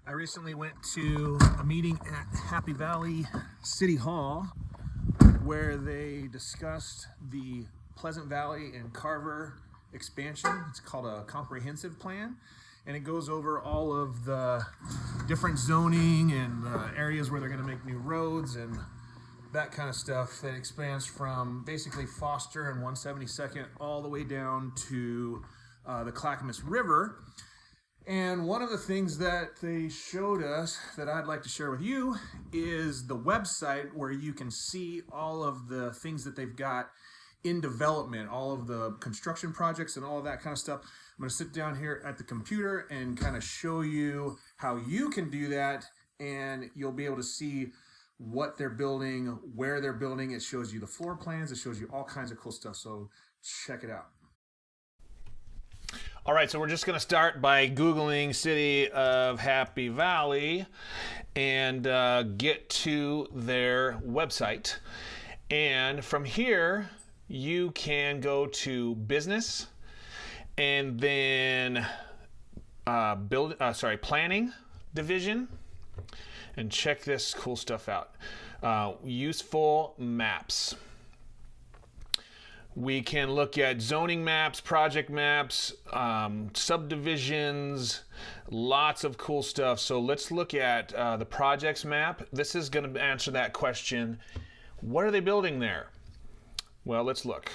I recently went to a meeting at Happy Valley City Hall where they discussed the Pleasant Valley and Carver expansion. It's called a comprehensive plan, and it goes over all of the different zoning and areas where they're going to make new roads and that kind of stuff. That expands from basically Foster and 172nd all the way down to the Clackamas River. And one of the things that they showed us that I'd like to share with you is the website where you can see all of the things that they've got in development, all of the construction projects and all of that kind of stuff. I'm going to sit down here at the computer and kind of show you how you can do that, and you'll be able to see what they're building, where they're building. It shows you the floor plans. It shows you all kinds of cool stuff. So check it out. All right, so we're just going to start by Googling City of Happy Valley and get to their website. And from here, you can go to business and then planning division, and check this cool stuff out. Useful maps. We can look at zoning maps, project maps, subdivisions, lots of cool stuff. So let's look at the projects map. This is going to answer that question. What are they building there? Well, let's look.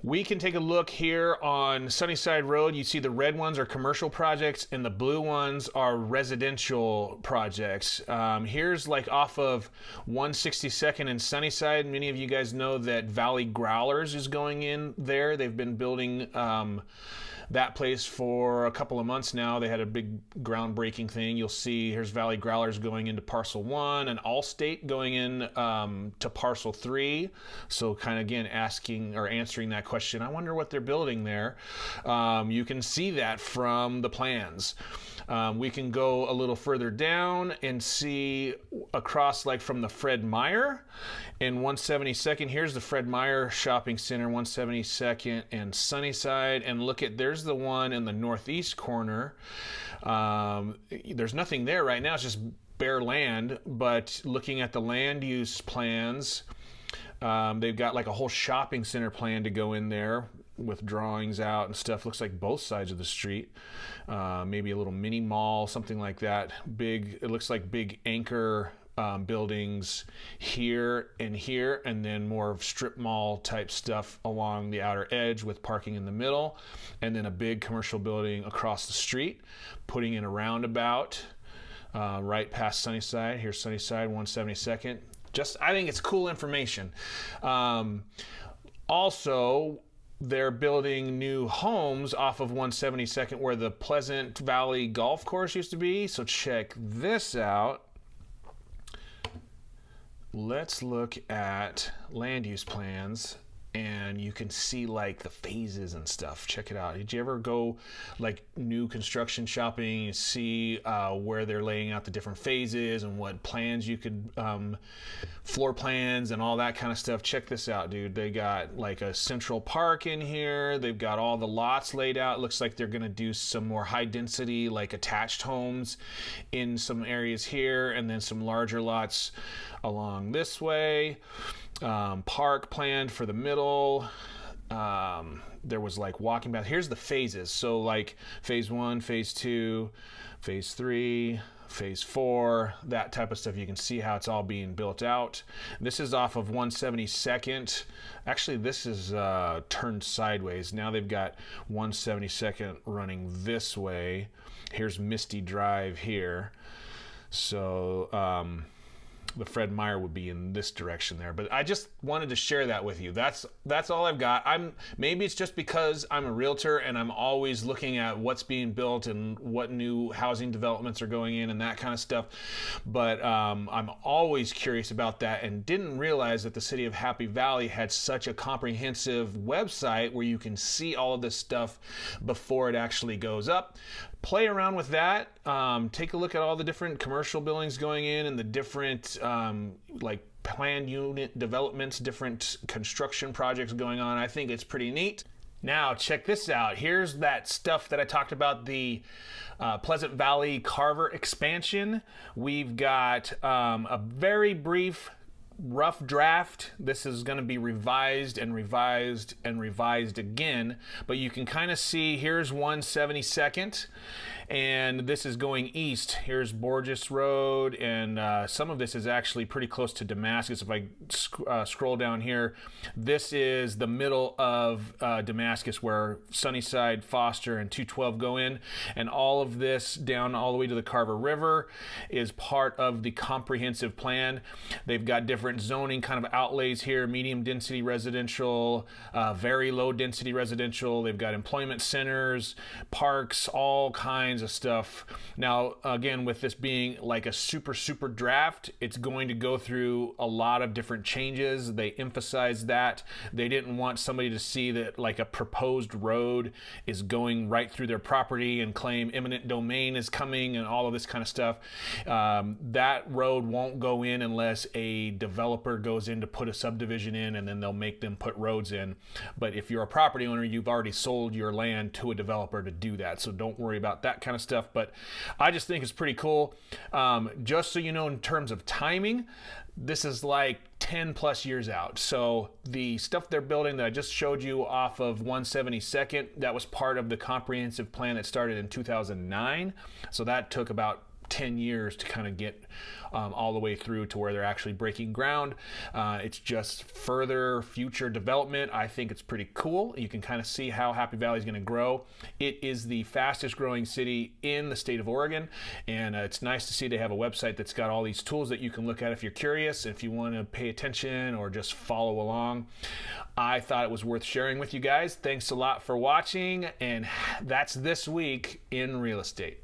We can take a look here on Sunnyside Road. You see the red ones are commercial projects and the blue ones are residential projects. Here's like off of 162nd and Sunnyside. Many of you guys know that Valley Growlers is going in there. They've been building that place for a couple of months now. They had a big groundbreaking thing. You'll see here's Valley Growlers going into Parcel 1 and Allstate going in to Parcel 3. So kind of again answering that question. I wonder what they're building there. You can see that from the plans. We can go a little further down and see across like from the Fred Meyer and 172nd. Here's the Fred Meyer Shopping Center, 172nd and Sunnyside. And look at, there's the one in the northeast corner. There's nothing there right now. It's just bare land. But looking at the land use plans, they've got like a whole shopping center plan to go in there with drawings out and stuff. Looks like both sides of the street. Maybe a little mini mall, something like that. It looks like big anchor buildings here, and then more of strip mall type stuff along the outer edge with parking in the middle, and then a big commercial building across the street, putting in a roundabout right past Sunnyside. Here's Sunnyside, 172nd. I think it's cool information. Also, they're building new homes off of 172nd where the Pleasant Valley Golf Course used to be. So check this out. Let's look at land use plans, and you can see like the phases and stuff. Check it out. Did you ever go like new construction shopping and see where they're laying out the different phases and what plans you could, floor plans and all that kind of stuff? Check this out, dude. They got like a central park in here. They've got all the lots laid out. It looks like they're going to do some more high density, like attached homes in some areas here, and then some larger lots along this way. Park planned for the middle. There was like walking path. Here's the phases. So like phase 1, phase 2, phase 3, phase 4, that type of stuff. You can see how it's all being built out. This is off of 172nd. Actually, this is turned sideways. Now they've got 172nd running this way. Here's Misty Drive here. So the Fred Meyer would be in this direction there, but I just wanted to share that with you. That's all I've got. Maybe it's just because I'm a realtor and I'm always looking at what's being built and what new housing developments are going in and that kind of stuff. But I'm always curious about that, and didn't realize that the City of Happy Valley had such a comprehensive website where you can see all of this stuff before it actually goes up. Play around with that. Take a look at all the different commercial buildings going in and the different like planned unit developments, different construction projects going on. I think it's pretty neat. Now, check this out. Here's that stuff that I talked about, the Pleasant Valley Carver expansion. We've got a very brief rough draft. This is going to be revised and revised and revised again, but you can kind of see here's 172nd, and this is going east. Here's Borges Road, and some of this is actually pretty close to Damascus. If I scroll down here, this is the middle of Damascus where Sunnyside, Foster, and 212 go in, and all of this down all the way to the Carver River is part of the comprehensive plan. They've got different zoning kind of outlays here: medium density residential, very low density residential. They've got employment centers, parks, all kinds of stuff. Now, again, with this being like a super draft, it's going to go through a lot of different changes. They emphasize that they didn't want somebody to see that like a proposed road is going right through their property and claim eminent domain is coming and all of this kind of stuff. That road won't go in unless a developer goes in to put a subdivision in, and then they'll make them put roads in. But if you're a property owner, you've already sold your land to a developer to do that, so don't worry about that kind of stuff. But I just think it's pretty cool. Just so you know, in terms of timing, this is like 10 plus years out. So the stuff they're building that I just showed you off of 172nd, that was part of the comprehensive plan that started in 2009. So that took about 10 years to kind of get all the way through to where they're actually breaking ground. It's just further future development. I think it's pretty cool. You can kind of see how Happy Valley is going to grow. It is the fastest growing city in the state of Oregon, and it's nice to see they have a website that's got all these tools that you can look at if you're curious, if you want to pay attention or just follow along. I thought it was worth sharing with you guys. Thanks a lot for watching, and that's this week in real estate.